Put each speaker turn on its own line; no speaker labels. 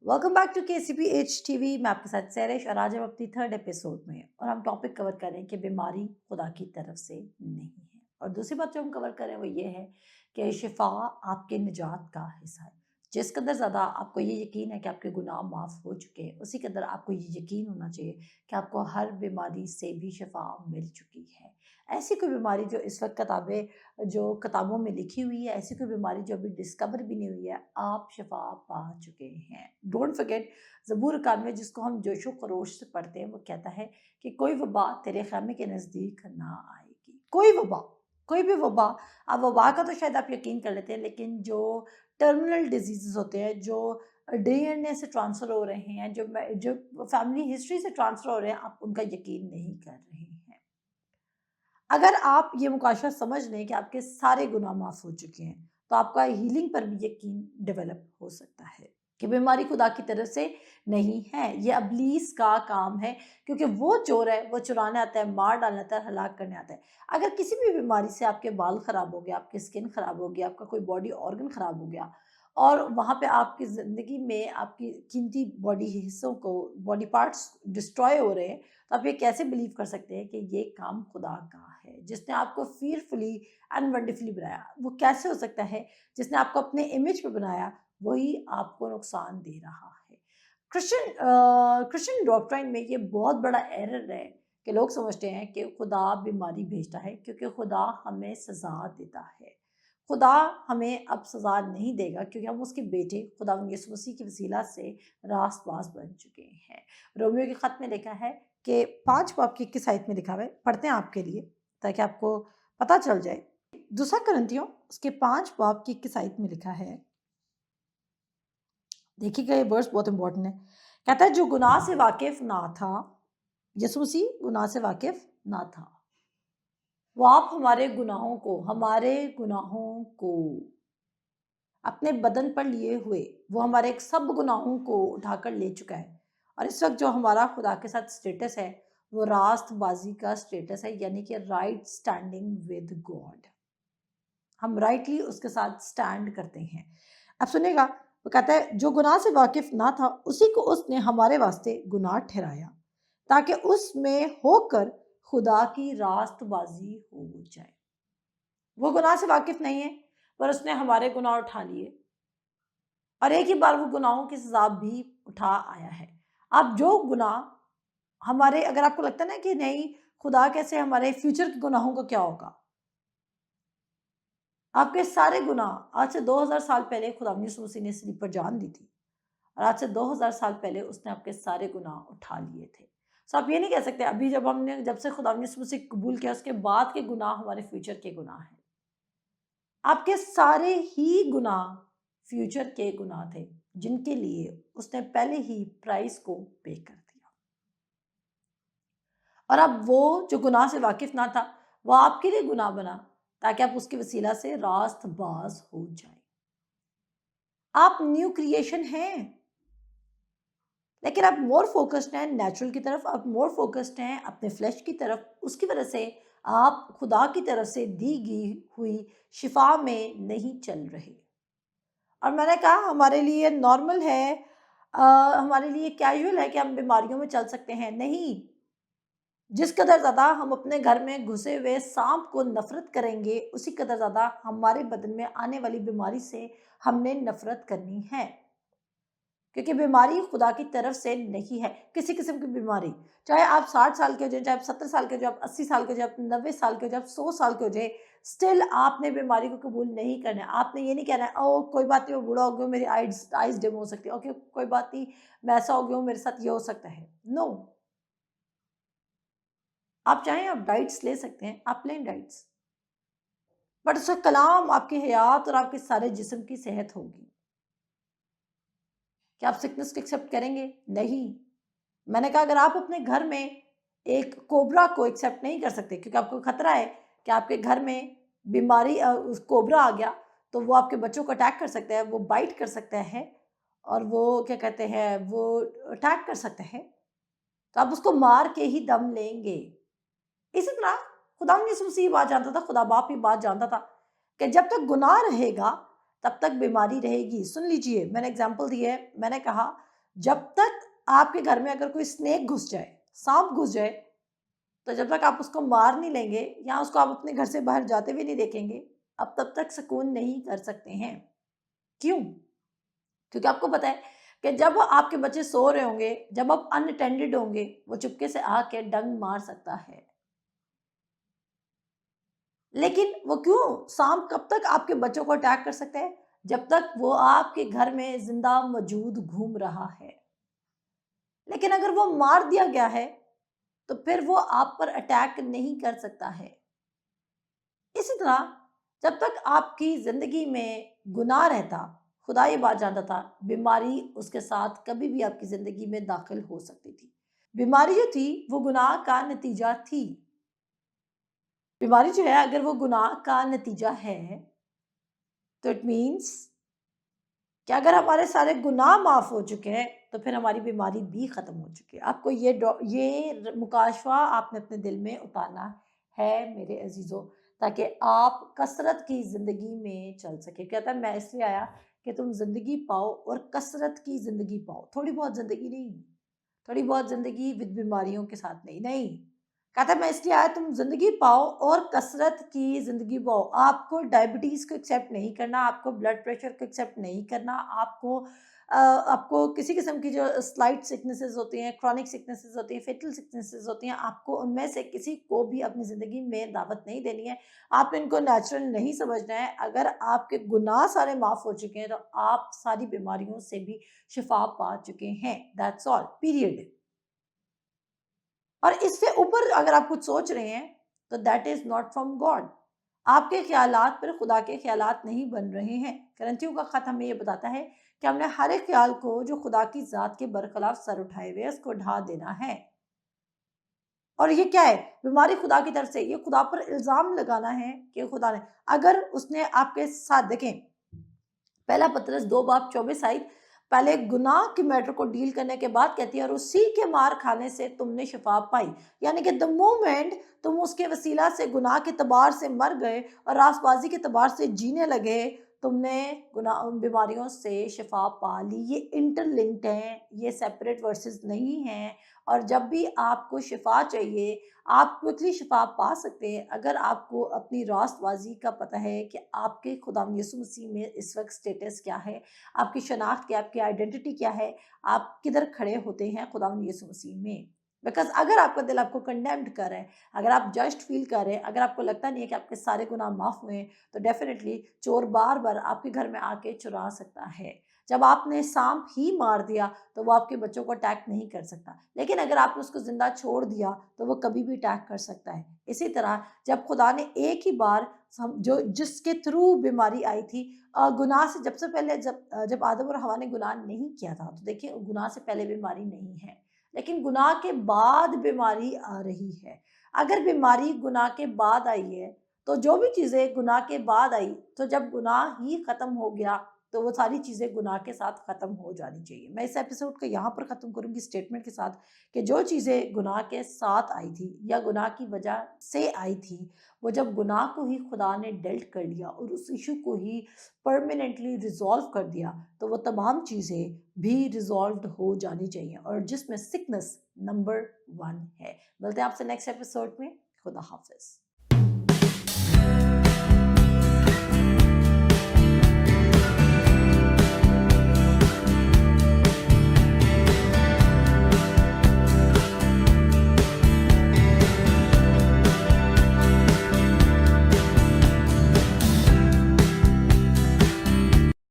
Welcome back to KCPH TV. मैं आपके साथ सैरेश और आज हम अपनी थर्ड एपिसोड में और हम टॉपिक कवर कर रहे हैं कि बीमारी खुदा की तरफ से नहीं है। और दूसरी बात जो हम कवर कर रहे हैं वो ये है कि शिफा आपके निजात का हिस्सा है। जिस कदर ज़्यादा आपको ये यकीन है कि आपके गुनाह माफ़ हो चुके हैं, उसी कदर आपको ये यकीन होना चाहिए कि आपको हर बीमारी से भी शिफा मिल चुकी है। ऐसी कोई बीमारी जो इस वक्त किताबों में लिखी हुई है, ऐसी कोई बीमारी जो अभी डिस्कवर भी नहीं हुई है, आप शिफा पा चुके हैं। डोंट फॉरगेट, ज़बूर 91 जिसको हम जोशो खरोश से पढ़ते हैं, वो कहता है कि कोई वबा तेरे खैमे के नज़दीक ना आएगी। कोई वबा, कोई भी वबा। अब वबा का तो शायद आप यकीन कर लेते हैं, लेकिन जो टर्मिनल डिजीज़ होते हैं, जो DNA से ट्रांसफ़र हो रहे हैं, जो फैमिली हिस्ट्री से ट्रांसफ़र हो रहे हैं, आप उनका यकीन नहीं कर रहे हैं। अगर आप ये मुकाशा समझ लें कि आपके सारे गुनाह माफ़ हो चुके हैं, तो आपका हीलिंग पर भी यकीन डेवलप हो सकता है कि बीमारी खुदा की तरफ से नहीं है, ये इब्लीस का काम है। क्योंकि वो चोर है, वो चुराने आता है, मार डालने आता है, हलाक करने आता है। अगर किसी भी बीमारी से आपके बाल ख़राब हो गए, आपकी स्किन ख़राब हो गई, आपका कोई बॉडी ऑर्गन ख़राब हो गया और वहाँ पे आपकी ज़िंदगी में आपकी कीमती बॉडी पार्ट्स डिस्ट्रॉय हो रहे हैं, तो आप ये कैसे बिलीव कर सकते हैं कि ये काम खुदा का है जिसने आपको फीयरफुली एंड वंडरफुली बनाया? वो कैसे हो सकता है जिसने आपको अपने इमेज पे बनाया वही आपको नुकसान दे रहा है? क्रिश्चियन डॉक्ट्राइन में ये बहुत बड़ा एरर है कि लोग समझते हैं कि खुदा बीमारी भेजता है क्योंकि खुदा हमें सजा देता है। खुदा हमें अब सजा नहीं देगा क्योंकि हम उसके बेटे खुदा यीशु मसीह की वसीला से रास्तबाज बन चुके हैं। रोमियो के खत में लिखा है कि 5 बाब की 21 आयत में लिखा हुआ है, पढ़ते हैं आपके लिए ताकि आपको पता चल जाए। दूसरा करंथियों उसके 5 बाब की 21 आयत में लिखा है, देखिएगा ये वर्स बहुत इंपॉर्टेंट है। कहता है जो गुनाह से वाकिफ ना था, यीशु मसीह गुनाह से वाकिफ ना था, वो आप हमारे गुनाहों को अपने बदन पर लिए हुए, वो हमारे सब गुनाहों को उठाकर ले चुका है। और इस वक्त जो हमारा खुदा के साथ स्टेटस है वो रास्तबाजी का स्टेटस है, यानी कि राइट स्टैंडिंग विद गॉड। हम राइटली उसके साथ स्टैंड करते हैं। अब सुनेगा, वो कहता है जो गुनाह से वाकिफ ना था उसी को उसने हमारे वास्ते गुनाह ठहराया ताकि उसमें होकर खुदा की रास्तबाजी हो जाए। वो गुनाह से वाकिफ नहीं है, पर उसने हमारे गुनाह उठा लिए और एक ही बार वो गुनाहों की सजा भी उठा आया है। अब जो गुनाह हमारे, अगर आपको लगता है ना कि नहीं खुदा कैसे, हमारे फ्यूचर के गुनाहों का क्या होगा, आपके सारे गुनाह आज से 2000 साल पहले खुदा यीशु मसीह ने सलीब पर जान दी थी और आज से 2000 साल पहले उसने आपके सारे गुनाह उठा लिए थे। सो आप ये नहीं कह सकते अभी जब से खुदा यीशु मसीह कबूल किया उसके बाद के गुनाह हमारे फ्यूचर के गुनाह हैं। आपके सारे ही गुनाह फ्यूचर के गुनाह थे जिनके लिए उसने पहले ही प्राइस को पे कर दिया। और अब वो जो गुनाह से वाकिफ ना था वो आपके लिए गुनाह बना ताकि आप उसकी वसीला से रास्तबाज हो जाए। आप न्यू क्रिएशन हैं, लेकिन आप मोर फोकस्ड हैं नेचुरल की तरफ, आप मोर फोकस्ड हैं अपने फ्लैश की तरफ। उसकी वजह से आप खुदा की तरफ से दी गई हुई शिफा में नहीं चल रहे। और मैंने कहा हमारे लिए नॉर्मल है, हमारे लिए कैजुअल है कि हम बीमारियों में चल सकते हैं। नहीं, जिस कदर ज़्यादा हम अपने घर में घुसे हुए सांप को नफरत करेंगे उसी कदर ज़्यादा हमारे बदन में आने वाली बीमारी से हमने नफरत करनी है। क्योंकि बीमारी खुदा की तरफ से नहीं है। किसी किस्म की बीमारी, चाहे आप 60 साल के हो जाए, चाहे आप 70 साल के हो जाए, आप 80 साल के हो जाए, आप 90 साल के हो जाए, आप 100 साल के हो जाए, स्टिल आपने बीमारी को कबूल नहीं करना है। आपने ये नहीं कहना है ओ कोई बात नहीं, मैं बूढ़ा हो गया, मेरी आइज डिम हो सकती है, ओके कोई बात नहीं, मैं ऐसा हो गया हूँ, मेरे साथ ये हो सकता है। नो, आप चाहें आप डाइट्स ले सकते हैं, आप लें डाइट्स, बट उसका कलाम आपकी हयात और आपके सारे जिस्म की सेहत होगी। क्या आप सिकनेस को एक्सेप्ट करेंगे? नहीं। मैंने कहा अगर आप अपने घर में एक कोबरा को एक्सेप्ट नहीं कर सकते क्योंकि आपको खतरा है कि आपके घर में बीमारी उस कोबरा आ गया तो वो आपके बच्चों को अटैक कर सकता है, वो बाइट कर सकता है और वो क्या कहते हैं, वो अटैक कर सकता है, तो आप उसको मार के ही दम लेंगे। इसी तरह खुदा यीशु मसीह बात जानता था, खुदा बाप ही बात जानता था कि जब तक गुनाह रहेगा तब तक बीमारी रहेगी। सुन लीजिए, मैंने एग्जाम्पल दी है, मैंने कहा जब तक आपके घर में अगर कोई स्नेक घुस जाए, सांप घुस जाए, तो जब तक आप उसको मार नहीं लेंगे या उसको आप अपने घर से बाहर जाते हुए नहीं देखेंगे, आप तब तक सुकून नहीं कर सकते हैं। क्यों? क्योंकि आपको पता है कि जब आपके बच्चे सो रहे होंगे, जब आप अनअटेंडेड होंगे, वो चुपके से आके डंग मार सकता है। लेकिन वो क्यों? सांप कब तक आपके बच्चों को अटैक कर सकता है? जब तक वो आपके घर में जिंदा मौजूद घूम रहा है। लेकिन अगर वो मार दिया गया है, तो फिर वो आप पर अटैक नहीं कर सकता है। इसी तरह जब तक आपकी जिंदगी में गुनाह रहता, खुदा ये बात जानता था, बीमारी उसके साथ कभी भी आपकी जिंदगी में दाखिल हो सकती थी। बीमारी जो थी वो गुनाह का नतीजा थी। बीमारी जो है अगर वो गुनाह का नतीजा है, तो इट मीन्स कि अगर हमारे सारे गुनाह माफ हो चुके हैं, तो फिर हमारी बीमारी भी खत्म हो चुकी है। आपको ये मुकाशवा आपने अपने दिल में उतारना है मेरे अजीजों, ताकि आप कसरत की जिंदगी में चल सके। कहता है मैं इसलिए आया कि तुम जिंदगी पाओ और कसरत की जिंदगी पाओ। थोड़ी बहुत जिंदगी नहीं, थोड़ी बहुत जिंदगी विद बीमारियों के साथ नहीं, नहीं। कहता है मैं इसलिए आया तुम जिंदगी पाओ और कसरत की जिंदगी पाओ। आपको डायबिटीज को एक्सेप्ट नहीं करना, आपको ब्लड प्रेशर को एक्सेप्ट नहीं करना, आपको किसी किस्म की जो स्लाइट सिकनेसेस होती हैं, क्रॉनिक सिकनेसेस होती हैं, फेटल सिकनेसेस होती हैं, आपको उनमें से किसी को भी अपनी ज़िंदगी में दावत नहीं देनी है। आपने इनको नेचुरल नहीं समझना है। अगर आपके गुनाह सारे माफ़ हो चुके हैं, तो आप सारी बीमारियों से भी शिफा पा चुके हैं। That's all, period. और इससे ऊपर अगर आप कुछ सोच रहे हैं, तो that is not from God. आपके ख़्यालात पर खुदा के ख़्यालात नहीं बन रहे हैं। करंथियों का ख़त हमें ये बताता है कि हमने हर एक ख़्याल को जो खुदा की ज़ात के बरखिलाफ़ सर उठाए हुए है, उसको ढा देना है। और ये क्या है? बीमारी खुदा की तरफ से, ये खुदा पर इल्ज़ाम लगाना है कि खुदा ने, अगर उसने आपके साथ देखें, पहला पतरस 2 बाब 24 आई, पहले गुनाह के मैटर को डील करने के बाद कहती है और उसी के मार खाने से तुमने शिफा पाई। यानी कि द मोमेंट तुम उसके वसीला से गुनाह के तबार से मर गए और रासबाजी के तबार से जीने लगे, तुमने गुनाह बीमारियों से शिफा पा ली। ये इंटरलिंक्ड हैं, ये सेपरेट वर्सेस नहीं हैं। और जब भी आपको शिफा चाहिए, आप क्विकली शिफा पा सकते हैं अगर आपको अपनी रास्तबाजी का पता है कि आपके खुदावंद यीशु मसीह में इस वक्त स्टेटस क्या है, आपकी शनाख्त क्या है, आपकी आइडेंटिटी क्या है, आप किधर खड़े होते हैं खुदावंद यीशु मसीह में। बिकॉज अगर आपका दिल आपको कंडेम्ड कर रहा है, अगर आप जस्ट फील कर रहे हैं, अगर आपको लगता नहीं है कि आपके सारे गुनाह माफ़ हुए हैं, तो डेफिनेटली चोर बार बार आपके घर में आके चुरा सकता है। जब आपने सांप ही मार दिया, तो वो आपके बच्चों को अटैक नहीं कर सकता, लेकिन अगर आपने उसको जिंदा छोड़ दिया, तो वो कभी भी अटैक कर सकता है। इसी तरह जब खुदा ने एक ही बार जो जिसके थ्रू बीमारी आई थी, गुनाह से जब से पहले, जब आदम और हवा ने गुनाह नहीं किया था, तो देखिए गुनाह से पहले बीमारी नहीं है, लेकिन गुनाह के बाद बीमारी आ रही है। अगर बीमारी गुनाह के बाद आई है, तो जो भी चीज़ें गुनाह के बाद आई, तो जब गुनाह ही ख़त्म हो गया, तो वो सारी चीज़ें गुनाह के साथ ख़त्म हो जानी चाहिए। मैं इस एपिसोड को यहाँ पर ख़त्म करूँगी स्टेटमेंट के साथ कि जो चीज़ें गुनाह के साथ आई थी या गुनाह की वजह से आई थी, वो जब गुनाह को ही खुदा ने डेल्ट कर लिया और उस इशू को ही परमानेंटली रिजॉल्व कर दिया, तो वो तमाम चीज़ें भी रिजॉल्व हो जानी चाहिए, और जिसमें सिकनेस नंबर 1 है। मिलते हैं आपसे नेक्स्ट एपिसोड में। खुदा हाफिज़।